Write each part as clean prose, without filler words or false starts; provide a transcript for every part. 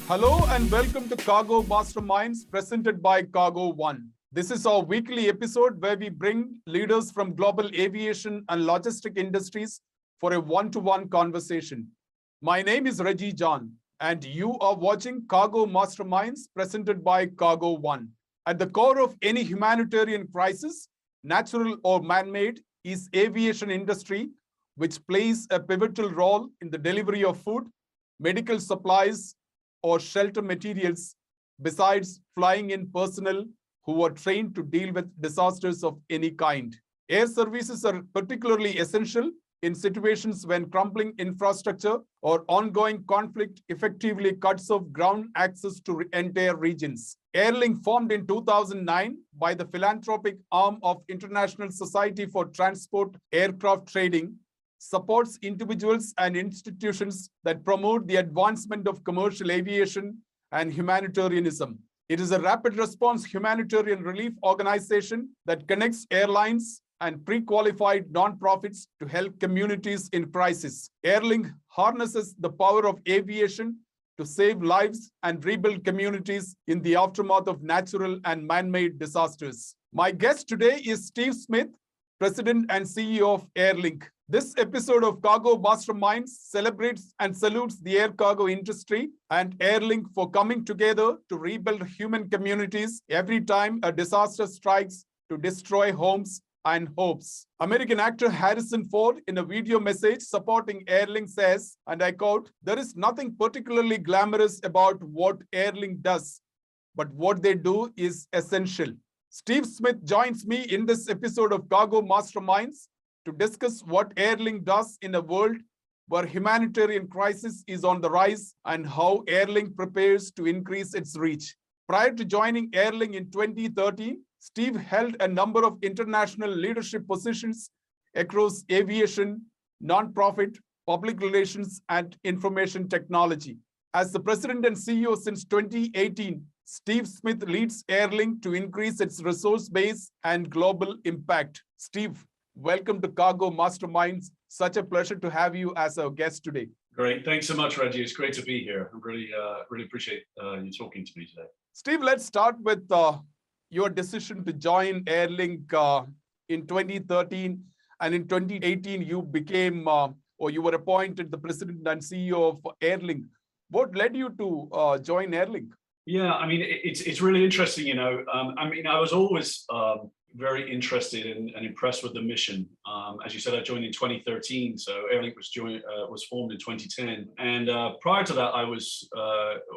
Hello and welcome to Cargo Masterminds presented by cargo.one. This is our weekly episode where we bring leaders from global aviation and logistic industries for a one-to-one conversation. My name is Reggie John and you are watching Cargo Masterminds presented by cargo.one. At the core of any humanitarian crisis, natural or man-made, is aviation industry, which plays a pivotal role in the delivery of food, medical supplies, or shelter materials, besides flying in personnel who are trained to deal with disasters of any kind. Air services are particularly essential in situations when crumbling infrastructure or ongoing conflict effectively cuts off ground access to entire regions. Airlink, formed in 2009 by the philanthropic arm of International Society for Transport Aircraft Trading, supports individuals and institutions that promote the advancement of commercial aviation and humanitarianism. It is a rapid response humanitarian relief organization that connects airlines and pre-qualified nonprofits to help communities in crisis. Airlink harnesses the power of aviation to save lives and rebuild communities in the aftermath of natural and man-made disasters. My guest today is Steve Smith, President and CEO of Airlink. This episode of Cargo Masterminds celebrates and salutes the air cargo industry and Airlink for coming together to rebuild human communities every time a disaster strikes to destroy homes and hopes. American actor Harrison Ford, in a video message supporting Airlink, says, and I quote, "There is nothing particularly glamorous about what Airlink does, but what they do is essential." Steve Smith joins me in this episode of Cargo Masterminds to discuss what Airlink does in a world where humanitarian crisis is on the rise and how Airlink prepares to increase its reach. Prior to joining Airlink in 2013, Steve held a number of international leadership positions across aviation, nonprofit, public relations, and information technology. As the president and CEO since 2018, Steve Smith leads Airlink to increase its resource base and global impact. Steve, welcome to Cargo Masterminds. Such a pleasure to have you as our guest today. Great. Thanks so much, Reggie. It's great to be here. I really appreciate you talking to me today. Steve, let's start with your decision to join Airlink in 2013. And in 2018, you became, or you were appointed the president and CEO of Airlink. What led you to join Airlink? Yeah, I mean, it's really interesting, you know. I was always very interested and impressed with the mission. As you said, I joined in 2013, so Airlink was formed in 2010. And prior to that, I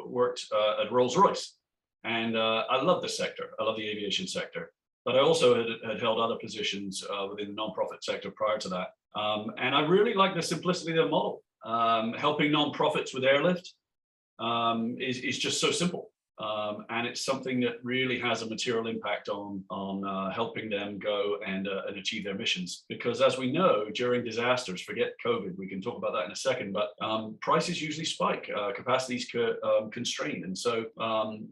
worked at Rolls-Royce, and I love the sector. I love the aviation sector, but I also had held other positions within the nonprofit sector prior to that. And I really like the simplicity of the model. Helping nonprofits with airlift is just so simple. And it's something that really has a material impact on helping them go and achieve their missions. Because as we know, during disasters, forget COVID, we can talk about that in a second, but prices usually spike, capacities constrain. And so,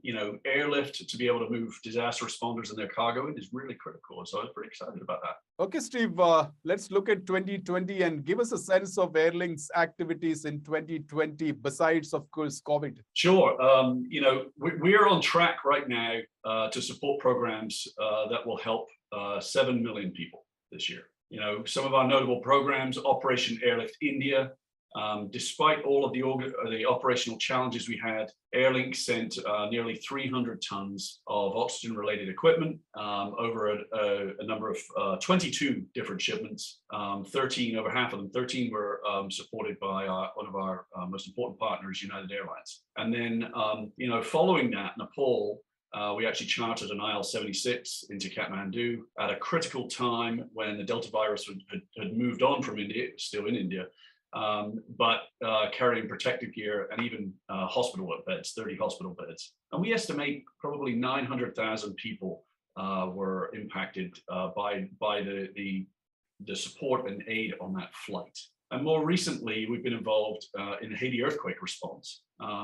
you know, airlift to be able to move disaster responders and their cargo in is really critical. So I was pretty excited about that. Okay, Steve, let's look at 2020 and give us a sense of Airlink's activities in 2020, besides, of course, COVID. Sure. You know, we're on track right now to support programs that will help 7 million people this year. You know, some of our notable programs: Operation Airlift India. Despite all of the operational challenges we had, Airlink sent nearly 300 tons of oxygen-related equipment over a number of 22 different shipments. 13, over half of them, 13 were supported by one of our most important partners, United Airlines. And then, you know, following that, Nepal, we actually chartered an IL-76 into Kathmandu at a critical time when the Delta virus had moved on from India. It was still in India. But carrying protective gear and even hospital beds, 30 hospital beds. And we estimate probably 900,000 people were impacted by the support and aid on that flight. And more recently, we've been involved in the Haiti earthquake response.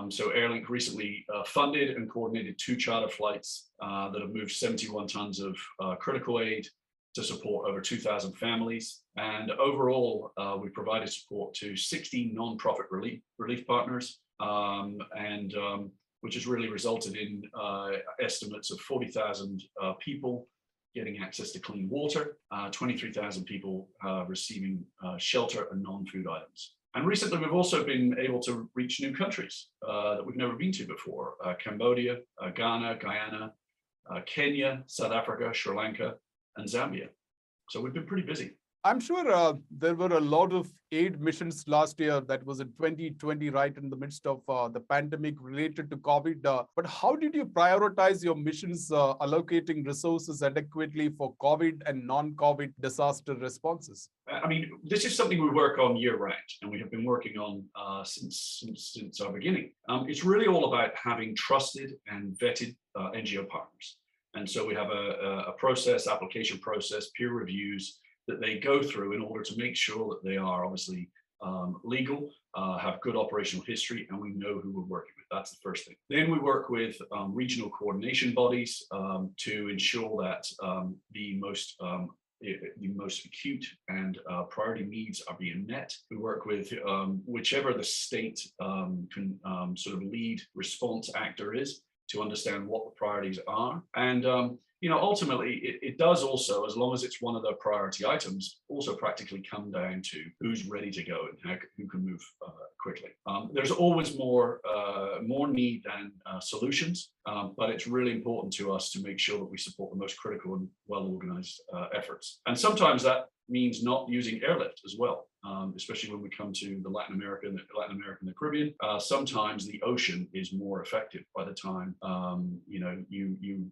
So Airlink recently funded and coordinated 2 charter flights that have moved 71 tons of critical aid to support over 2,000 families. And overall, we provided support to 60 nonprofit relief partners and which has really resulted in estimates of 40,000 people getting access to clean water, 23,000 people receiving shelter and non-food items. And recently, we've also been able to reach new countries that we've never been to before: Cambodia, Ghana, Guyana, Kenya, South Africa, Sri Lanka, and Zambia. So we've been pretty busy. I'm sure there were a lot of aid missions last year. That was in 2020, right in the midst of the pandemic related to COVID. But how did you prioritize your missions, allocating resources adequately for COVID and non-COVID disaster responses? I mean, this is something we work on year round, and we have been working on since our beginning. It's really all about having trusted and vetted NGO partners. And so we have a process, application process, peer reviews that they go through in order to make sure that they are obviously legal, have good operational history, and we know who we're working with. That's the first thing. Then we work with regional coordination bodies to ensure that the most acute and priority needs are being met. We work with whichever the state can sort of lead response actor is to understand what the priorities are. And ultimately, it does also, as long as it's one of the priority items, also practically come down to who's ready to go and who can move quickly. There's always more need than solutions, but it's really important to us to make sure that we support the most critical and well-organized efforts. And sometimes that means not using airlift as well, especially when we come to the Latin America and the Caribbean. Sometimes the ocean is more effective by the time you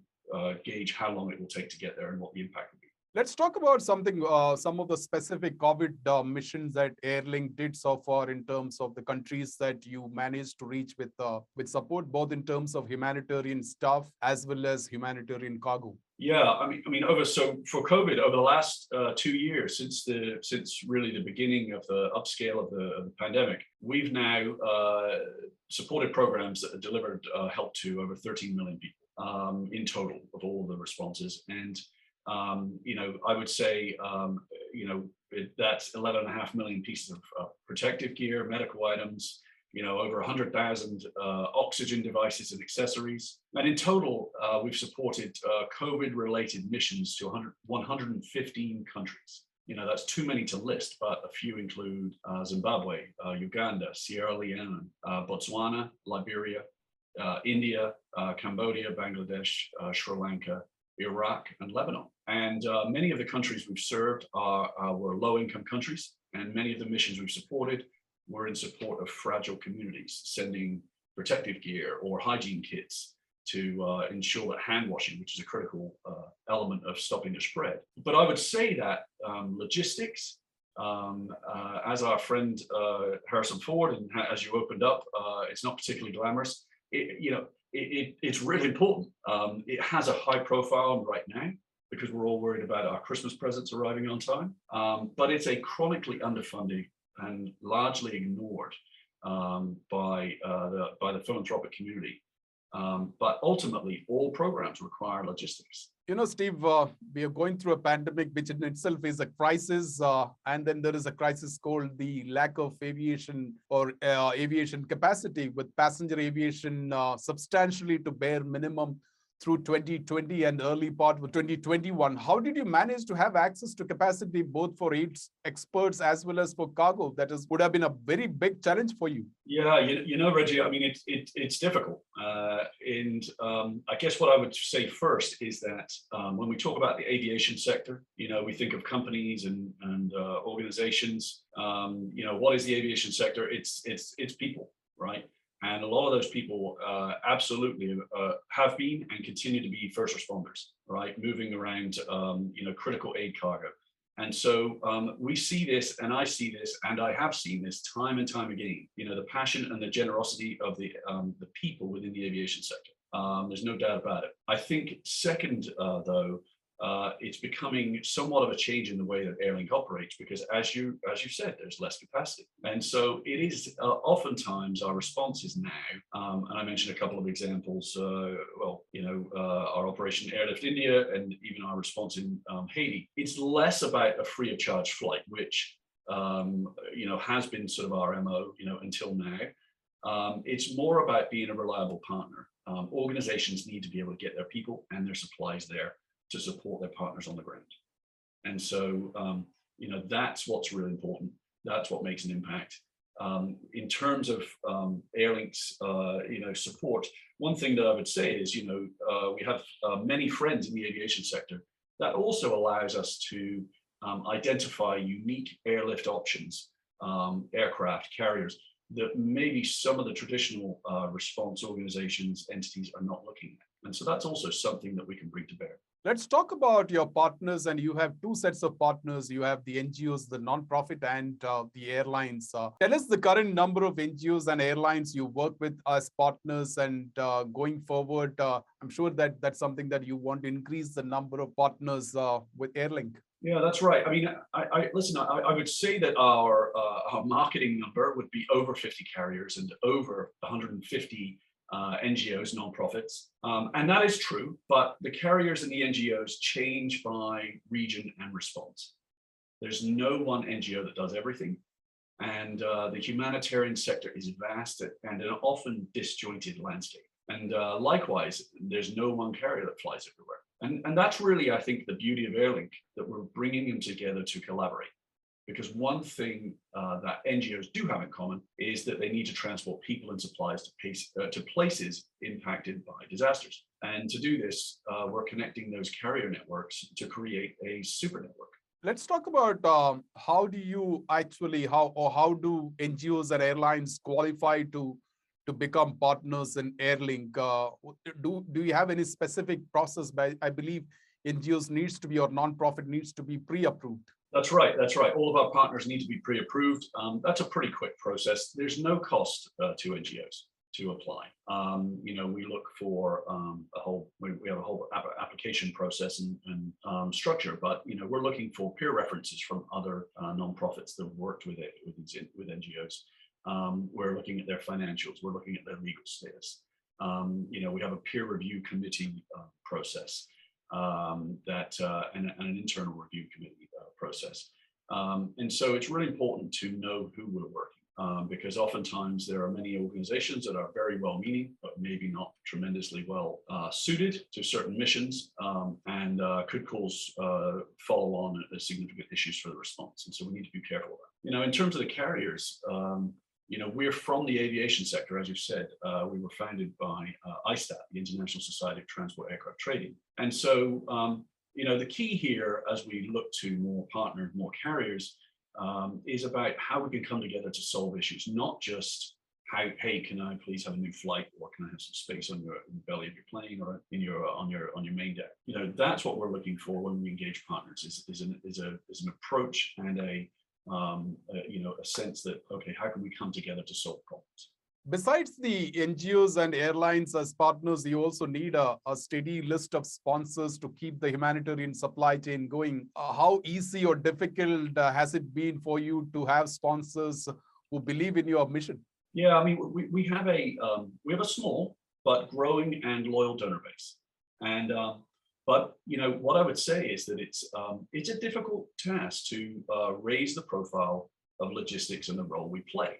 gauge how long it will take to get there and what the impact will be. Let's talk about something, some of the specific COVID missions that Airlink did so far in terms of the countries that you managed to reach with support, both in terms of humanitarian staff as well as humanitarian cargo. Yeah, I mean, for COVID over the last 2 years, since really the beginning of the upscale of the pandemic, we've now supported programs that have delivered help to over 13 million people in total of all the responses. And I would say, that's 11.5 million pieces of protective gear, medical items, over 100,000 oxygen devices and accessories. And in total, we've supported COVID-related missions to 115 countries. That's too many to list, but a few include Zimbabwe, Uganda, Sierra Leone, Botswana, Liberia, India, Cambodia, Bangladesh, Sri Lanka, Iraq, and Lebanon. And many of the countries we've served were low-income countries, and many of the missions we've supported were in support of fragile communities, sending protective gear or hygiene kits to ensure that hand washing, which is a critical element of stopping the spread. But I would say that logistics, as our friend Harrison Ford, and as you opened up, it's not particularly glamorous. It's really important. It has a high profile right now because we're all worried about our Christmas presents arriving on time. But it's a chronically underfunded and largely ignored by the philanthropic community. But ultimately, all programs require logistics. Steve, we are going through a pandemic, which in itself is a crisis. And then there is a crisis called the lack of aviation or aviation capacity, with passenger aviation substantially to bare minimum through 2020 and early part of 2021. How did you manage to have access to capacity both for aid experts as well as for cargo? That would have been a very big challenge for you. Yeah, Reggie, I mean, it's difficult. And I guess what I would say first is that when we talk about the aviation sector, we think of companies and organizations. What is the aviation sector? It's people, right? And a lot of those people absolutely have been and continue to be first responders, right? Moving around, critical aid cargo. And so we see this, and I see this, and I have seen this time and time again, the passion and the generosity of the people within the aviation sector. There's no doubt about it. I think second, though, it's becoming somewhat of a change in the way that Airlink operates, because as you said, there's less capacity. And so it is oftentimes our responses now, and I mentioned a couple of examples, our Operation Airlift India and even our response in Haiti. It's less about a free of charge flight, which has been sort of our MO, until now. It's more about being a reliable partner. Organizations need to be able to get their people and their supplies there to support their partners on the ground. And so, that's what's really important. That's what makes an impact. In terms of Airlinks, support, one thing that I would say is, we have many friends in the aviation sector. That also allows us to identify unique airlift options, aircraft carriers that maybe some of the traditional response organizations, entities are not looking at. And so that's also something that we can bring to bear. Let's talk about your partners, and you have two sets of partners. You have the NGOs, the non-profit, and the airlines. Tell us the current number of NGOs and airlines you work with as partners, and going forward, I'm sure that that's something that you want to increase the number of partners with Airlink. Yeah, that's right. I mean, listen, I would say that our marketing number would be over 50 carriers and over 150 NGOs, nonprofits. And that is true, but the carriers and the NGOs change by region and response. There's no one NGO that does everything. And the humanitarian sector is vast and an often disjointed landscape. And likewise, there's no one carrier that flies everywhere. And that's really, I think, the beauty of Airlink, that we're bringing them together to collaborate. Because one thing that NGOs do have in common is that they need to transport people and supplies to places impacted by disasters. And to do this, we're connecting those carrier networks to create a super network. Let's talk about how do you actually, how do NGOs and airlines qualify to become partners in Airlink? Do you have any specific process? I believe NGOs needs to be, or nonprofit needs to be pre-approved. That's right. That's right. All of our partners need to be pre-approved. That's a pretty quick process. There's no cost to NGOs to apply. We look for we have a whole application process and structure, but we're looking for peer references from other nonprofits that have worked with NGOs. We're looking at their financials. We're looking at their legal status. We have a peer review committee process and an internal review committee process. And so it's really important to know who we're working, because oftentimes there are many organizations that are very well-meaning, but maybe not tremendously well suited to certain missions, and could cause follow-on significant issues for the response. And so we need to be careful of that. In terms of the carriers, we're from the aviation sector, as you said. We were founded by ISTAT, the International Society of Transport Aircraft Trading. And so, the key here, as we look to more partners, more carriers, is about how we can come together to solve issues, not just how, hey, can I please have a new flight, or can I have some space on the belly of your plane, or on your main deck? That's what we're looking for when we engage partners. Is an approach and a sense that, okay, how can we come together to solve problems? Besides the NGOs and airlines as partners, you also need a steady list of sponsors to keep the humanitarian supply chain going. How easy or difficult has it been for you to have sponsors who believe in your mission? Yeah, I mean, we have a small but growing and loyal donor base, and but what I would say is that it's a difficult task to raise the profile of logistics and the role we play.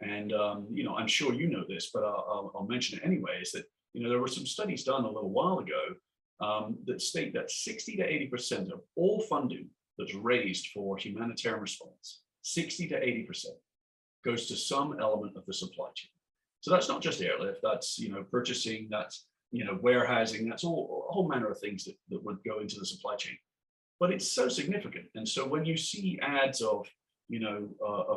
And I'm sure you know this, but I'll mention it anyway. Is that there were some studies done a little while ago that state that 60 to 80% of all funding that's raised for humanitarian response, 60 to 80%, goes to some element of the supply chain. So that's not just airlift. That's purchasing. That's warehousing. That's a whole manner of things that would go into the supply chain. But it's so significant. And so when you see ads of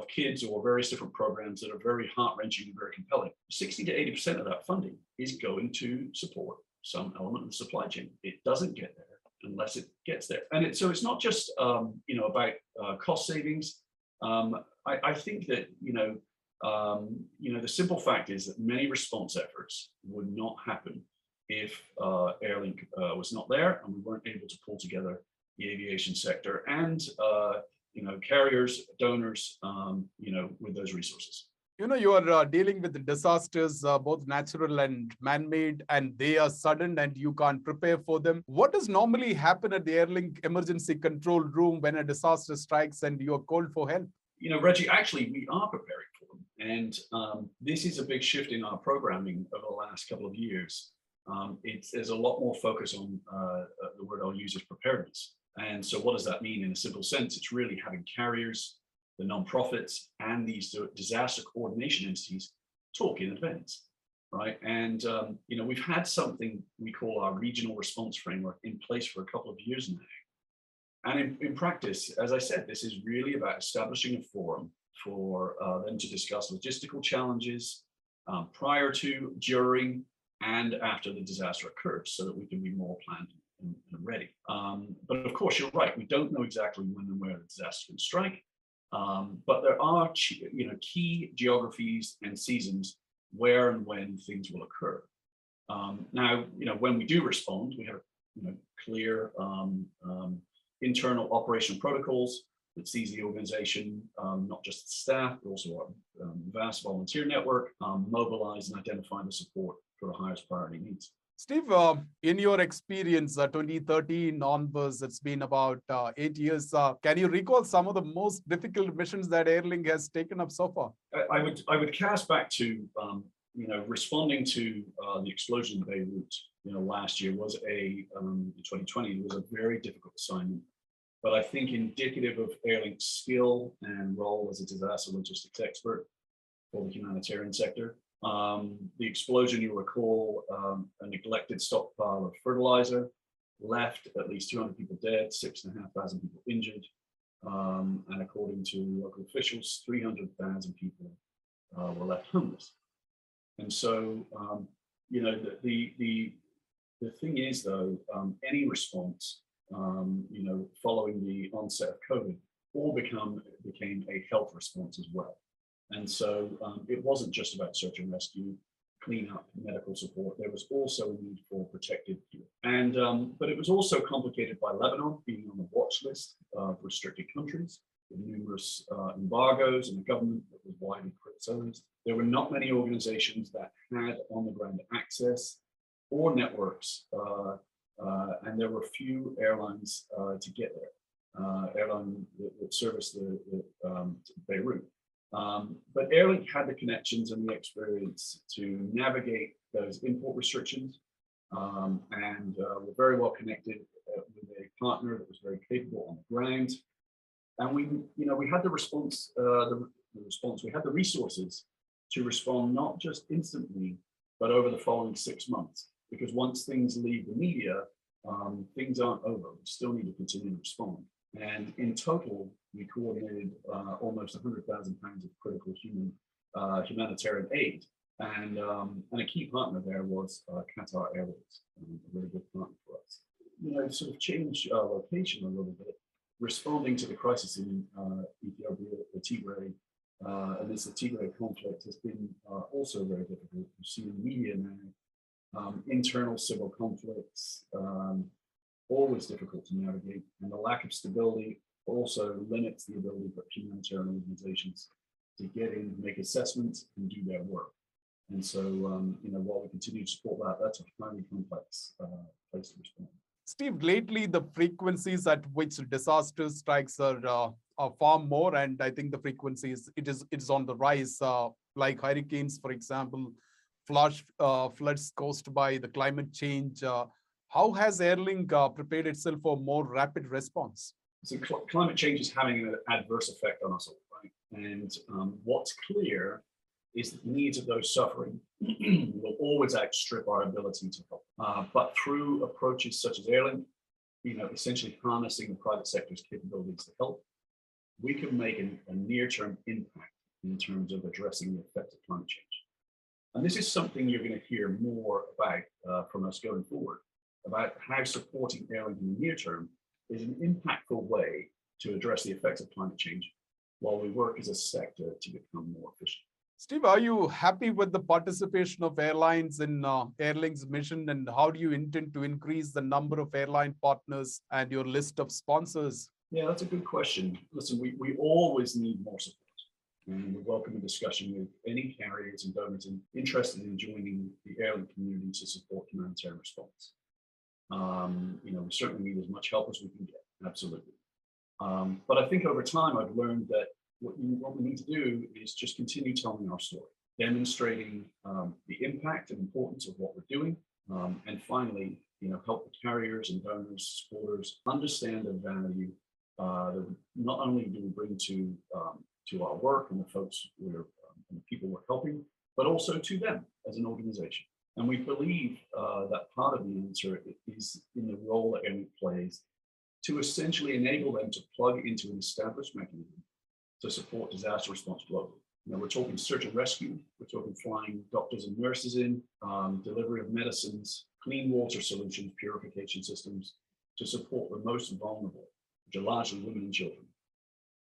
kids or various different programs that are very heart-wrenching and very compelling, 60 to 80% of that funding is going to support some element of the supply chain. It doesn't get there unless it gets there. And so it's not just about cost savings. I think that the simple fact is that many response efforts would not happen if Airlink was not there, and we weren't able to pull together the aviation sector and carriers, donors, with those resources. You are dealing with the disasters, both natural and man-made, and they are sudden and you can't prepare for them. What does normally happen at the Airlink emergency control room when a disaster strikes and you are called for help? Reggie, actually, we are preparing for them. And this is a big shift in our programming over the last couple of years. There's a lot more focus on the word I'll use is preparedness. And so what does that mean in a simple sense? It's really having carriers, the nonprofits, and these disaster coordination entities talk in advance, right? And we've had something we call our regional response framework in place for a couple of years now. And in practice, as I said, this is really about establishing a forum for them to discuss logistical challenges prior to, during, and after the disaster occurs, so that we can be more planned and ready. But of course, you're right. We don't know exactly when and where the disaster can strike. But there are key geographies and seasons where and when things will occur. Now, when we do respond, we have clear internal operational protocols that sees the organization, not just the staff, but also our vast volunteer network, mobilize and identify the support for the highest priority needs. Steve, in your experience, 2013 onwards, it's been about 8 years. Can you recall some of the most difficult missions that Airlink has taken up so far? I would cast back to responding to the explosion in Beirut. Last year was in 2020 was a very difficult assignment. But I think indicative of Airlink's skill and role as a disaster logistics expert for the humanitarian sector. The explosion, you'll recall, a neglected stockpile of fertilizer left at least 200 people dead, 6,500 people injured, and according to local officials, 300,000 people were left homeless. And so, the thing is, though, any response, following the onset of COVID, all became a health response as well. And so it wasn't just about search and rescue, cleanup, medical support. There was also a need for protective gear. And but it was also complicated by Lebanon being on the watch list of restricted countries, with numerous embargoes and a government that was widely criticized. There were not many organizations that had on-the-ground access or networks, and there were few airlines to get there. Airline that serviced Beirut. But Airlink had the connections and the experience to navigate those import restrictions, and we're very well connected with a partner that was very capable on the ground. And we had the response, we had the resources to respond not just instantly, but over the following 6 months. Because once things leave the media, things aren't over. We still need to continue to respond. And in total, we coordinated almost 100,000 pounds of critical humanitarian aid. And a key partner there was Qatar Airways, a really good partner for us. Sort of change location a little bit, responding to the crisis in Ethiopia, the Tigray, and the Tigray conflict has been also very difficult. You see in the media now, internal civil conflicts, always difficult to navigate, and the lack of stability also limits the ability for humanitarian organizations to get in, make assessments, and do their work. And so, while we continue to support that, that's a highly complex place to respond. Steve, lately the frequencies at which disaster strikes are far more, and I think the frequencies it's on the rise. Like hurricanes, for example, floods caused by the climate change. How has Airlink prepared itself for more rapid response? So climate change is having an adverse effect on us all, right? And what's clear is that the needs of those suffering will always outstrip our ability to help. But through approaches such as Airlink, essentially harnessing the private sector's capabilities to help, we can make a near-term impact in terms of addressing the effects of climate change. And this is something you're going to hear more about from us going forward, about how supporting Airlink in the near term is an impactful way to address the effects of climate change while we work as a sector to become more efficient. Steve, are you happy with the participation of airlines in Airlink's mission, and how do you intend to increase the number of airline partners and your list of sponsors? Yeah, that's a good question. Listen, we always need more support. And we welcome a discussion with any carriers and donors interested in joining the Airlink community to support humanitarian response. We certainly need as much help as we can get, absolutely. But I think over time, I've learned that what we need to do is just continue telling our story, demonstrating the impact and importance of what we're doing, and finally, help the carriers and donors, supporters understand the value that not only do we bring to our work and the folks and the people we're helping, but also to them as an organization. And we believe that part of the answer is in the role that Airlink plays to essentially enable them to plug into an established mechanism to support disaster response globally. We're talking search and rescue, we're talking flying doctors and nurses in, delivery of medicines, clean water solutions, purification systems to support the most vulnerable, which are largely women and children.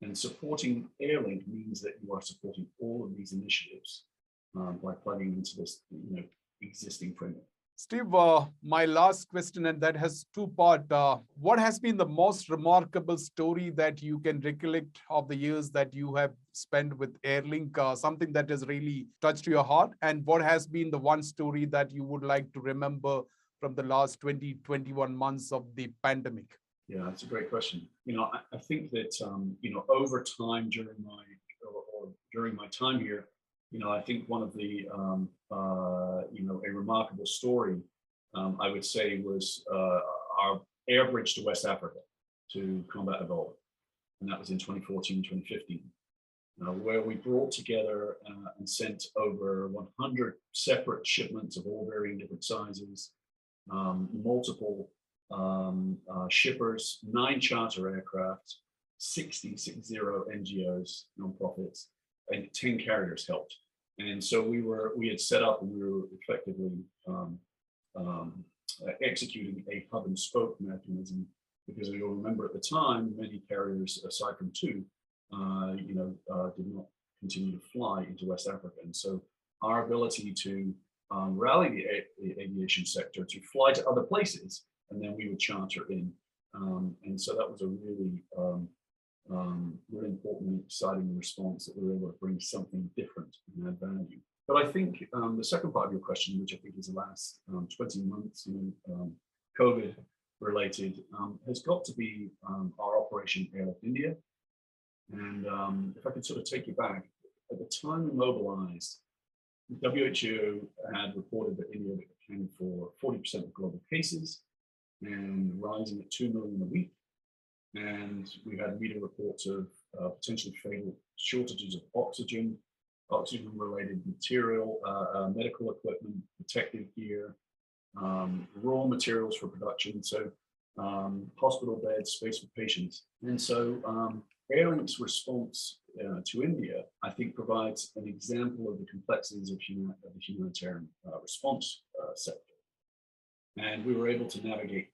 And supporting Airlink means that you are supporting all of these initiatives by plugging into this existing framework. Steve, my last question, and that has two parts. What has been the most remarkable story that you can recollect of the years that you have spent with Airlink, something that has really touched your heart? And what has been the one story that you would like to remember from the last 21 months of the pandemic? Yeah, that's a great question. I think that, over time during my time here, I think one of the, a remarkable story, I would say, was our air bridge to West Africa to combat Ebola. And that was in 2014, 2015, where we brought together and sent over 100 separate shipments of all varying different sizes, multiple shippers, 9 charter aircraft, 60 NGOs, nonprofits, and 10 carriers helped. And so we had set up and we were effectively executing a hub and spoke mechanism, because you'll remember at the time, many carriers, aside from 2, did not continue to fly into West Africa. And so our ability to rally the aviation sector to fly to other places, and then we would charter in. And so that was a really important and exciting response, that we were able to bring something different and add value. But I think the second part of your question, which I think is the last 20 months, COVID related, has got to be our Operation Airlift India. And if I could sort of take you back, at the time we mobilized, the WHO had reported that India accounted for 40% of global cases and rising at 2 million a week. And we had media reports of potentially fatal shortages of oxygen-related material, medical equipment, protective gear, raw materials for production, so hospital beds, space for patients. And so Airlink's response to India, I think, provides an example of the complexities of the humanitarian response sector. And we were able to navigate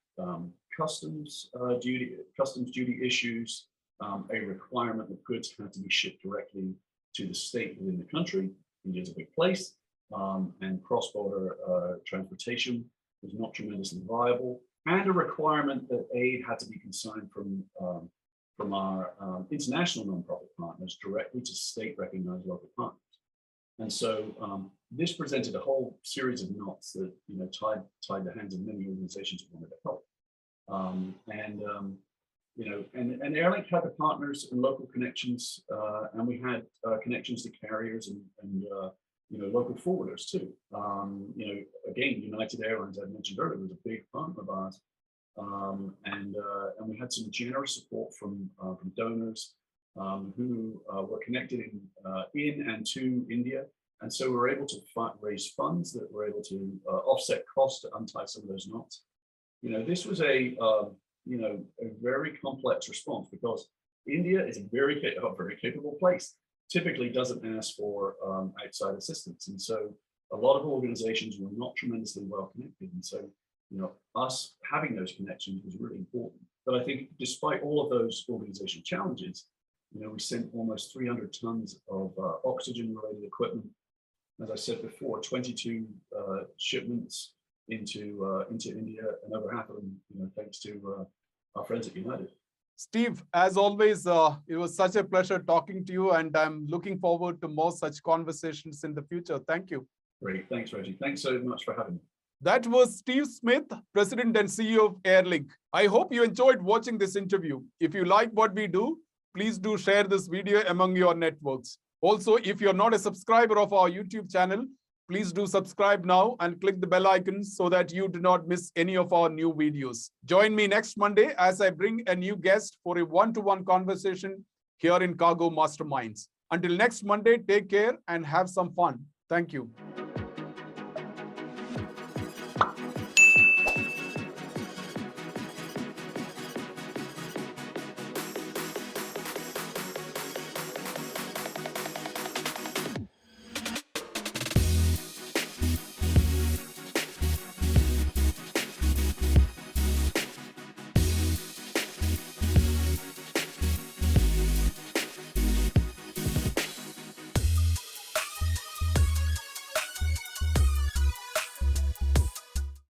customs duty issues, a requirement that goods had to be shipped directly to the state within the country. India is a big place, and cross-border transportation was not tremendously viable, and a requirement that aid had to be consigned from our international nonprofit partners directly to state-recognized local partners. And so this presented a whole series of knots that tied the hands of many organizations who wanted to help. And Airlink had the partners and local connections, and we had connections to carriers and local forwarders too. Again, United Airlines, I mentioned earlier, was a big partner of ours, and we had some generous support from donors who were connected in and to India. And so we were able to raise funds that were able to offset costs to untie some of those knots. This was a very complex response, because India is a very capable place, typically doesn't ask for outside assistance. And so a lot of organizations were not tremendously well connected. And so, us having those connections was really important. But I think despite all of those organizational challenges, we sent almost 300 tons of oxygen-related equipment. As I said before, 22 shipments into India, and over half of them, thanks to our friends at United. Steve, as always, it was such a pleasure talking to you, and I'm looking forward to more such conversations in the future. Thank you. Great. Thanks, Reggie. Thanks so much for having me. That was Steve Smith, President and CEO of Airlink. I hope you enjoyed watching this interview. If you like what we do, please do share this video among your networks. Also, if you're not a subscriber of our YouTube channel, please do subscribe now and click the bell icon so that you do not miss any of our new videos. Join me next Monday as I bring a new guest for a one-to-one conversation here in Cargo Masterminds. Until next Monday, take care and have some fun. Thank you.